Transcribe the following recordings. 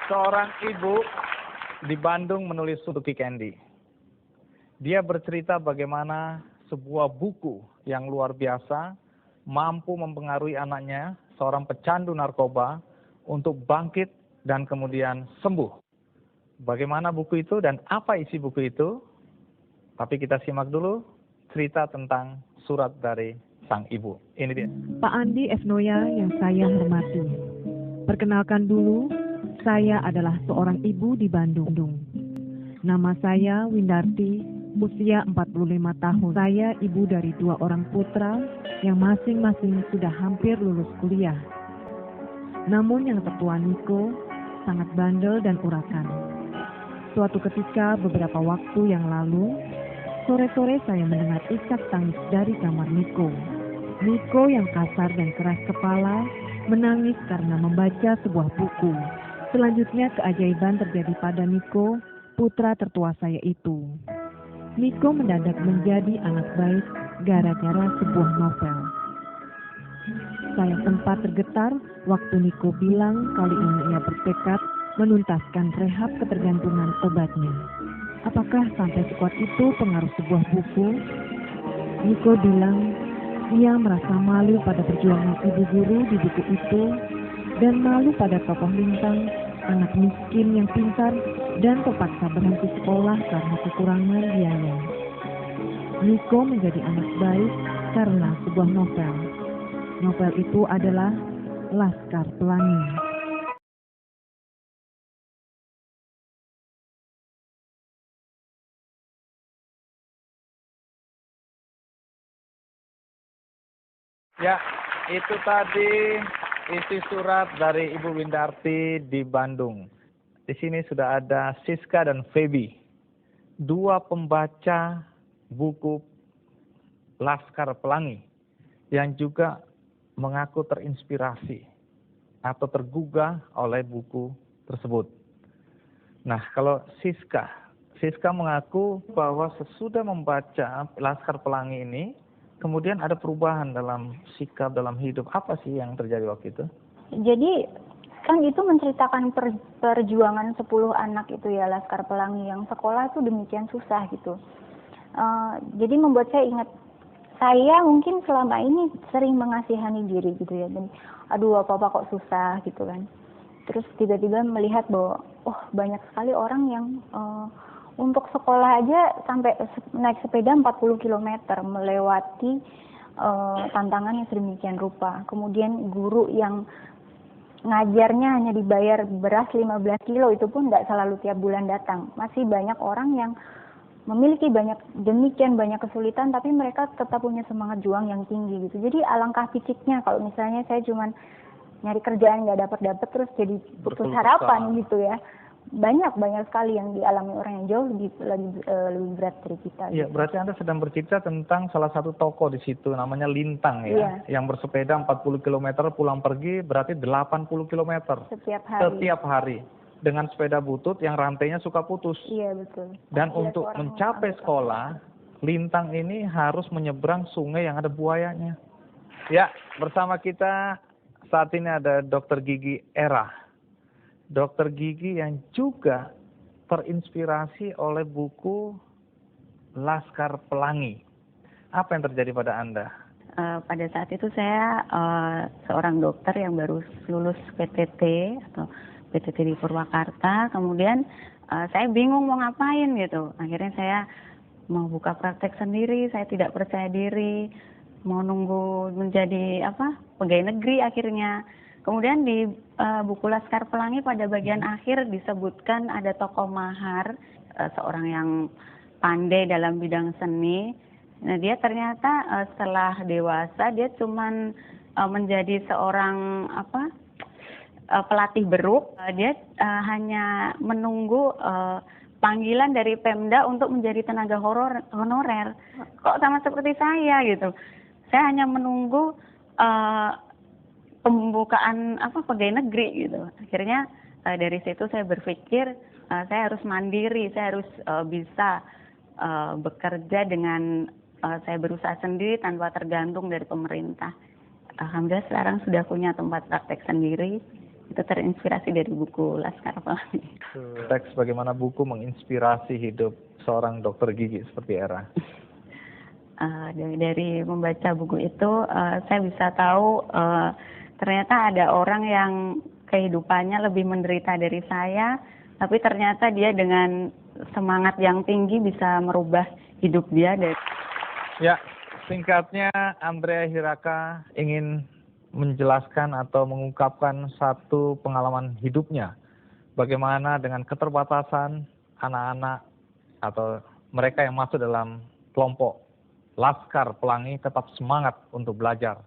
Seorang ibu di Bandung menulis Suzuki Candy. Dia bercerita bagaimana sebuah buku yang luar biasa mampu mempengaruhi anaknya, seorang pecandu narkoba, untuk bangkit dan kemudian sembuh. Bagaimana buku itu dan apa isi buku itu? Tapi kita simak dulu cerita tentang surat dari sang ibu. Ini dia. Pak Andi F. Noya yang saya hormati. Perkenalkan dulu, saya adalah seorang ibu di Bandung. Nama saya Windarti, usia 45 tahun. Saya ibu dari 2 orang putra yang masing-masing sudah hampir lulus kuliah. Namun yang tertua Niko sangat bandel dan urakan. Suatu ketika beberapa waktu yang lalu, sore-sore saya mendengar isak tangis dari kamar Niko. Niko yang kasar dan keras kepala menangis karena membaca sebuah buku. Selanjutnya keajaiban terjadi pada Niko, putra tertua saya itu. Niko mendadak menjadi anak baik gara-gara sebuah novel. Saya sempat tergetar waktu Niko bilang kali ini ia bertekad menuntaskan rehab ketergantungan obatnya. Apakah sampai sekuat itu pengaruh sebuah buku? Niko bilang ia merasa malu pada perjuangan ibu guru di buku itu dan malu pada tokoh Lintang, anak miskin yang pintar dan terpaksa berhenti sekolah karena kekurangan biaya. Niko menjadi anak baik karena sebuah novel. Novel itu adalah Laskar Pelangi. Ya, itu tadi isi surat dari Ibu Windarti di Bandung. Di sini sudah ada Siska dan Feby, 2 pembaca buku Laskar Pelangi yang juga mengaku terinspirasi atau tergugah oleh buku tersebut. Nah, kalau Siska mengaku bahwa sesudah membaca Laskar Pelangi ini, kemudian ada perubahan dalam sikap, dalam hidup. Apa sih yang terjadi waktu itu? Jadi kan itu menceritakan perjuangan 10 anak itu ya, Laskar Pelangi, yang sekolah itu demikian susah gitu. Jadi membuat saya ingat, saya mungkin selama ini sering mengasihani diri gitu ya. Dan aduh apa-apa kok susah gitu kan. Terus tiba-tiba melihat bahwa banyak sekali orang yang untuk sekolah aja sampai naik sepeda 40 km melewati tantangan yang sedemikian rupa. Kemudian guru yang ngajarnya hanya dibayar beras 15 kilo itu pun tidak selalu tiap bulan datang. Masih banyak orang yang memiliki demikian banyak kesulitan tapi mereka tetap punya semangat juang yang tinggi gitu. Jadi alangkah piciknya kalau misalnya saya cuman nyari kerjaan nggak dapat terus jadi putus harapan gitu ya. Banyak sekali yang dialami orang yang jauh lebih berat dari kita. Iya, gitu. berarti Anda sedang bercerita tentang salah satu tokoh di situ namanya Lintang ya, Iya. yang bersepeda 40 km pulang pergi berarti 80 km Setiap hari. dengan sepeda butut yang rantainya suka putus. Iya, betul. Dan untuk mencapai sekolah, Lintang ini harus menyeberang sungai yang ada buayanya. Ya, bersama kita saat ini ada Dr. Gigi Era. Dokter Gigi yang juga terinspirasi oleh buku Laskar Pelangi. Apa yang terjadi pada Anda? Pada saat itu saya seorang dokter yang baru lulus PTT atau PTT di Purwakarta. Kemudian saya bingung mau ngapain gitu. Akhirnya saya mau buka praktek sendiri. Saya tidak percaya diri. Mau nunggu menjadi pegawai negeri akhirnya. Kemudian di buku Laskar Pelangi pada bagian akhir disebutkan ada tokoh mahar, seorang yang pandai dalam bidang seni. Nah, dia ternyata setelah dewasa dia cuman menjadi seorang pelatih beruk. Dia hanya menunggu panggilan dari Pemda untuk menjadi tenaga honorer. Kok sama seperti saya gitu. Saya hanya menunggu pembukaan pegawai negeri gitu. Akhirnya dari situ saya berpikir saya harus mandiri, saya harus bisa bekerja dengan saya berusaha sendiri tanpa tergantung dari pemerintah. alhamdulillah sekarang sudah punya tempat praktek sendiri. Itu terinspirasi dari buku Laskar Pelangi. Teks bagaimana buku menginspirasi hidup seorang dokter gigi seperti Era. Dari membaca buku itu saya bisa tahu ternyata ada orang yang kehidupannya lebih menderita dari saya, tapi ternyata dia dengan semangat yang tinggi bisa merubah hidup dia. Ya, singkatnya Andrea Hiraka ingin menjelaskan atau mengungkapkan satu pengalaman hidupnya. Bagaimana dengan keterbatasan anak-anak atau mereka yang masuk dalam kelompok Laskar Pelangi tetap semangat untuk belajar.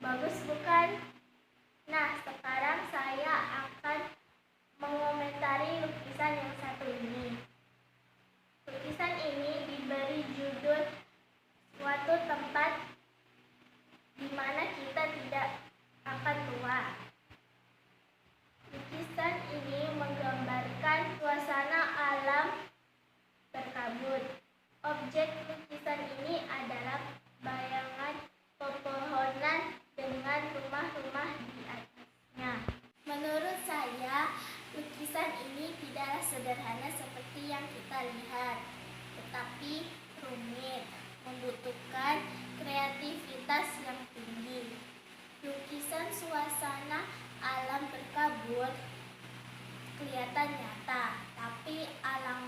Bagus bukan? Nah, sekarang saya akan mengomentari lukisan yang satu ini. Lukisan ini diberi judul suatu tempat di mana kita tidak akan tua. Lukisan ini menggambarkan suasana alam berkabut. Objek lukisan ini adalah bayangan pepohonan dengan rumah-rumah di atasnya. Menurut saya, lukisan ini tidaklah sederhana seperti yang kita lihat, tetapi rumit, membutuhkan kreativitas yang tinggi. Lukisan suasana alam berkabut kelihatan nyata, tapi alam